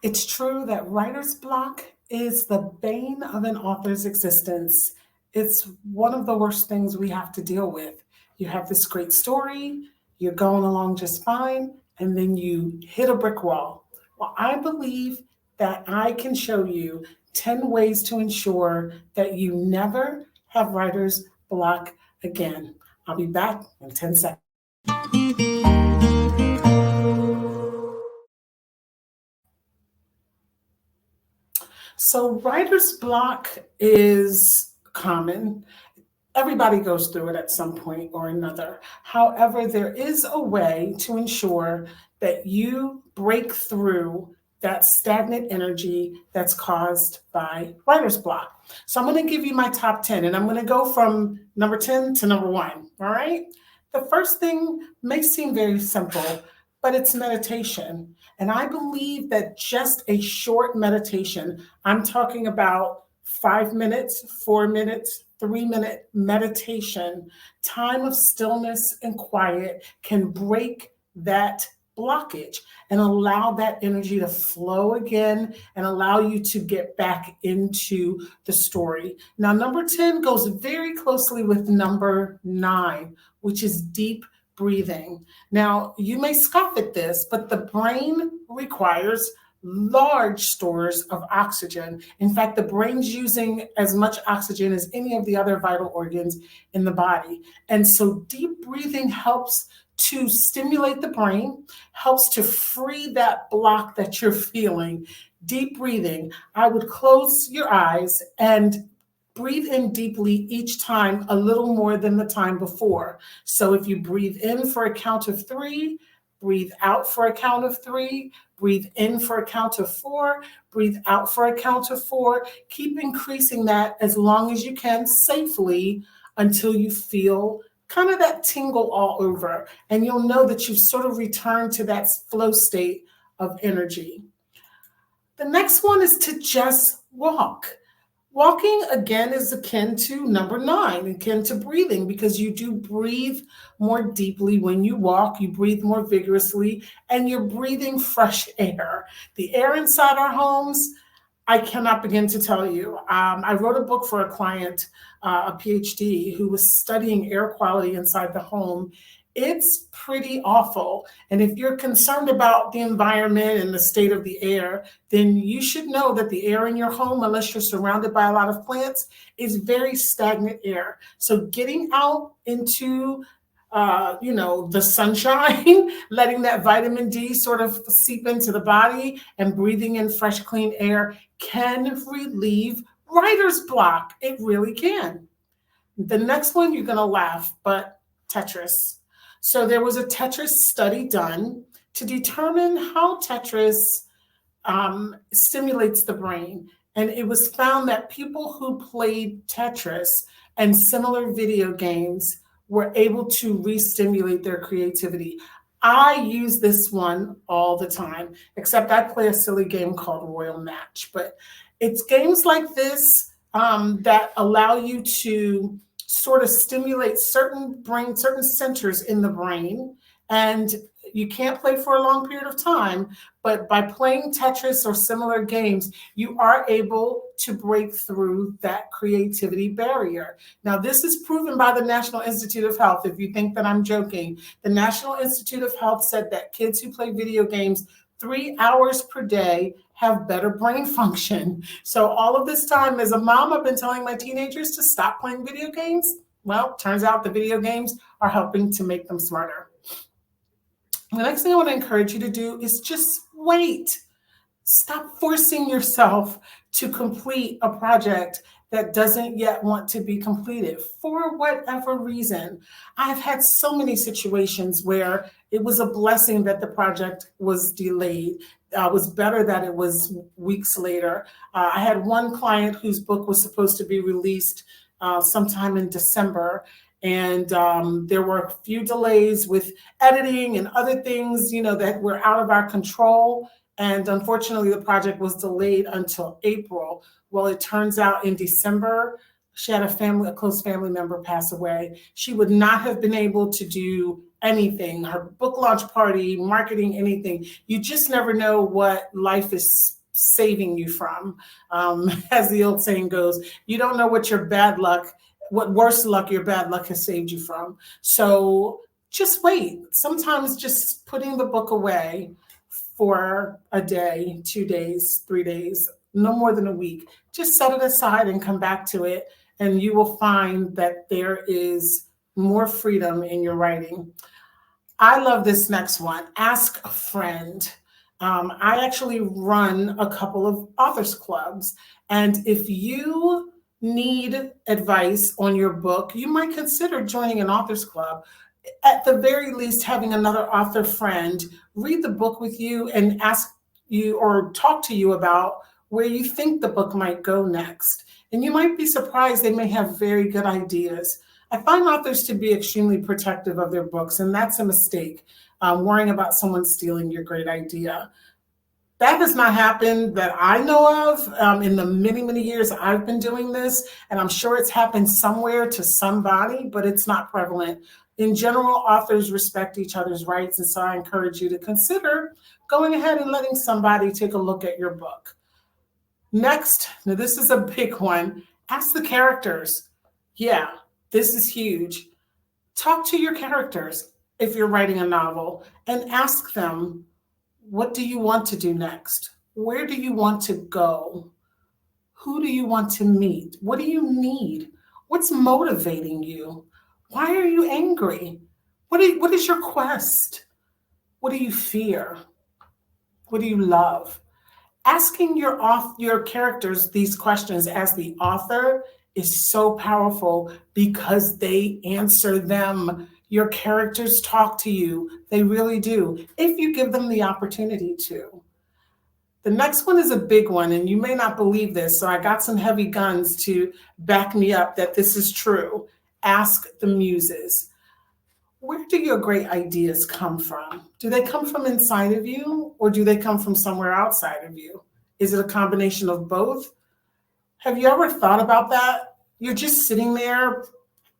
It's true that writer's block is the bane of an author's existence. It's one of the worst things we have to deal with. You have this great story, you're going along just fine, and then you hit a brick wall. Well, I believe that I can show you 10 ways to ensure that you never have writer's block again. I'll be back in 10 seconds. So, writer's block is common. Everybody goes through it at some point or another. However, there is a way to ensure that you break through that stagnant energy that's caused by writer's block. So, I'm going to give you my top 10, and I'm going to go from number 10 to number one. All right. The first thing may seem very simple, but it's meditation. And I believe that just a short meditation, I'm talking about 5 minutes, 4 minutes, 3 minute meditation, time of stillness and quiet can break that blockage and allow that energy to flow again and allow you to get back into the story. Now, number 10 goes very closely with number 9, which is deep breathing. Now, you may scoff at this, but the brain requires large stores of oxygen. In fact, the brain's using as much oxygen as any of the other vital organs in the body. And so deep breathing helps to stimulate the brain, helps to free that block that you're feeling. Deep breathing, I would close your eyes and breathe in deeply each time, a little more than the time before. So if you breathe in for a count of 3, breathe out for a count of 3, breathe in for a count of 4, breathe out for a count of 4. Keep increasing that as long as you can safely until you feel kind of that tingle all over. And you'll know that you've sort of returned to that flow state of energy. The next one is to just walk. Walking, again, is akin to number 9, akin to breathing, because you do breathe more deeply when you walk, you breathe more vigorously, and you're breathing fresh air. The air inside our homes, I cannot begin to tell you. I wrote a book for a client, a PhD, who was studying air quality inside the home. It's pretty awful. And if you're concerned about the environment and the state of the air, then you should know that the air in your home, unless you're surrounded by a lot of plants, is very stagnant air. So getting out into the sunshine, letting that vitamin D sort of seep into the body and breathing in fresh, clean air can relieve writer's block. It really can. The next one, you're going to laugh, but Tetris. So there was a Tetris study done to determine how Tetris stimulates the brain. And it was found that people who played Tetris and similar video games were able to re-stimulate their creativity. I use this one all the time, except I play a silly game called Royal Match. But it's games like this that allow you to sort of stimulate certain centers in the brain. And you can't play for a long period of time, but by playing Tetris or similar games, you are able to break through that creativity barrier. Now, this is proven by the National Institute of Health. If you think that I'm joking, the National Institute of Health said that kids who play video games 3 hours per day have better brain function. So all of this time as a mom, I've been telling my teenagers to stop playing video games. Well, turns out the video games are helping to make them smarter. The next thing I want to encourage you to do is just wait. Stop forcing yourself to complete a project that doesn't yet want to be completed for whatever reason. I've had so many situations where it was a blessing that the project was delayed. It was better that it was weeks later. I had one client whose book was supposed to be released sometime in December. And there were a few delays with editing and other things, that were out of our control. And unfortunately, the project was delayed until April. Well, it turns out in December, She had a close family member pass away. She would not have been able to do anything, her book launch party, marketing, anything. You just never know what life is saving you from. As the old saying goes, you don't know what worse luck your bad luck has saved you from. So just wait. Sometimes just putting the book away for a day, 2 days, 3 days, no more than a week. Just set it aside and come back to it, and you will find that there is more freedom in your writing. I love this next one. Ask a friend. I actually run a couple of authors clubs, and if you need advice on your book, you might consider joining an authors club. At the very least, having another author friend read the book with you and ask you or talk to you about where you think the book might go next. And you might be surprised, they may have very good ideas. I find authors to be extremely protective of their books, and that's a mistake, worrying about someone stealing your great idea. That has not happened that I know of in the many, many years I've been doing this. And I'm sure it's happened somewhere to somebody, but it's not prevalent. In general, authors respect each other's rights. And so I encourage you to consider going ahead and letting somebody take a look at your book. Next, now this is a big one. Ask the characters. Yeah, this is huge. Talk to your characters if you're writing a novel and ask them, what do you want to do next? Where do you want to go? Who do you want to meet? What do you need? What's motivating you? Why are you angry? What is your quest? What do you fear? What do you love? Asking your characters these questions as the author is so powerful because they answer them. Your characters talk to you. They really do, if you give them the opportunity to. The next one is a big one, and you may not believe this, so I got some heavy guns to back me up that this is true. Ask the muses. Where do your great ideas come from? Do they come from inside of you, or do they come from somewhere outside of you? Is it a combination of both? Have you ever thought about that? You're just sitting there,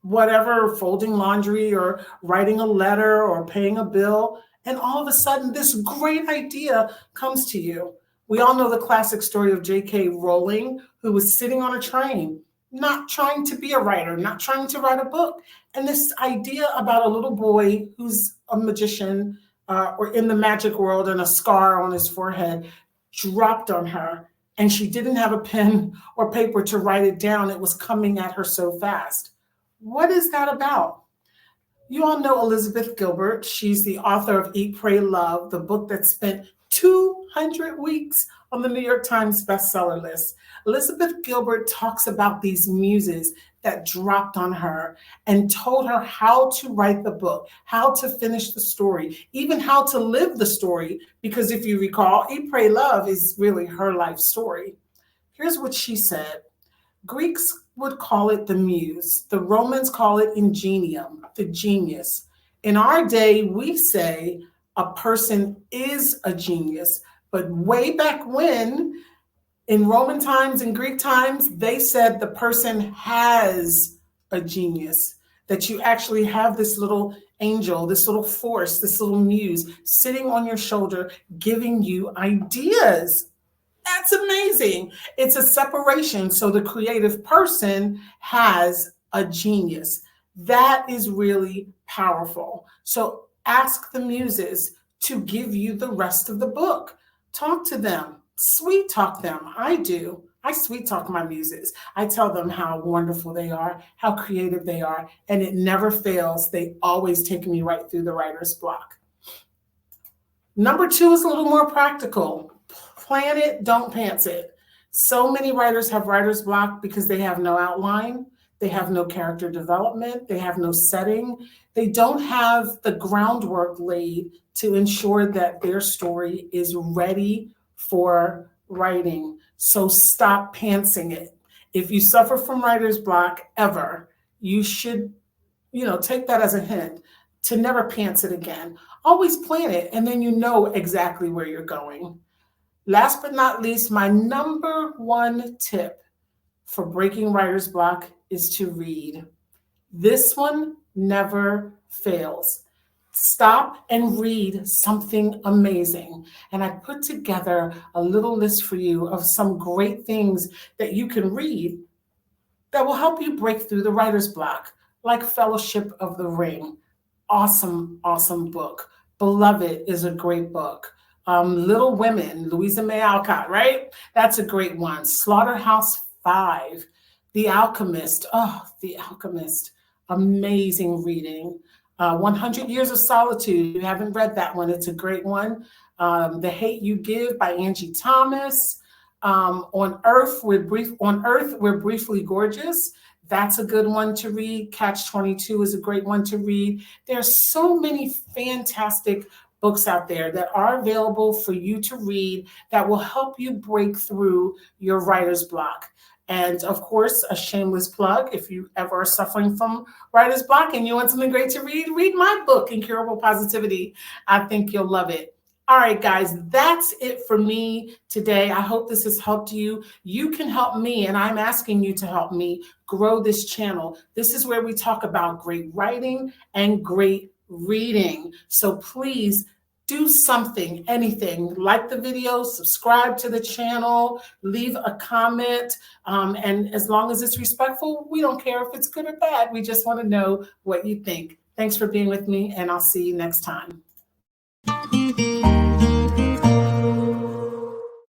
whatever, folding laundry or writing a letter or paying a bill, and all of a sudden this great idea comes to you. We all know the classic story of J.K. Rowling, who was sitting on a train, not trying to be a writer, not trying to write a book. And this idea about a little boy who's a magician or in the magic world and a scar on his forehead dropped on her. And she didn't have a pen or paper to write it down. It was coming at her so fast. What is that about? You all know Elizabeth Gilbert. She's the author of Eat, Pray, Love, the book that spent 200 weeks on the New York Times bestseller list. Elizabeth Gilbert talks about these muses that dropped on her and told her how to write the book, how to finish the story, even how to live the story. Because if you recall, Eat, Pray, Love is really her life story. Here's what she said. Greeks would call it the muse. The Romans call it ingenium, the genius. In our day, we say a person is a genius. But way back when, in Roman times and Greek times, they said the person has a genius, that you actually have this little angel, this little force, this little muse sitting on your shoulder, giving you ideas. That's amazing. It's a separation. So the creative person has a genius. That is really powerful. So ask the muses to give you the rest of the book. Talk to them. Sweet talk them. I do. I sweet talk my muses. I tell them how wonderful they are, how creative they are, and it never fails. They always take me right through the writer's block. Number 2 is a little more practical. Plan it, don't pants it. So many writers have writer's block because they have no outline, they have no character development, they have no setting, they don't have the groundwork laid to ensure that their story is ready for writing. So stop pantsing it. If you suffer from writer's block ever, you should, take that as a hint to never pants it again. Always plan it, and then you know exactly where you're going. Last but not least, my number 1 tip for breaking writer's block is to read. This one never fails. Stop and read something amazing. And I put together a little list for you of some great things that you can read that will help you break through the writer's block, like Fellowship of the Ring. Awesome, awesome book. Beloved is a great book. Little Women, Louisa May Alcott, right? That's a great one. Slaughterhouse Five, The Alchemist. Oh, The Alchemist. Amazing reading. 100 Years of Solitude. If you haven't read that one, it's a great one. The Hate You Give by Angie Thomas. On Earth, We're Briefly Gorgeous. That's a good one to read. Catch 22 is a great one to read. There's so many fantastic books out there that are available for you to read that will help you break through your writer's block. And of course, a shameless plug, if you ever are suffering from writer's block and you want something great to read my book, Incurable Positivity. I think you'll love it. All right, guys, that's it for me today. I hope this has helped you. You can help me, and I'm asking you to help me grow this channel. This is where we talk about great writing and great reading. So please do something, anything. Like the video, subscribe to the channel, leave a comment. And as long as it's respectful, we don't care if it's good or bad. We just want to know what you think. Thanks for being with me, and I'll see you next time.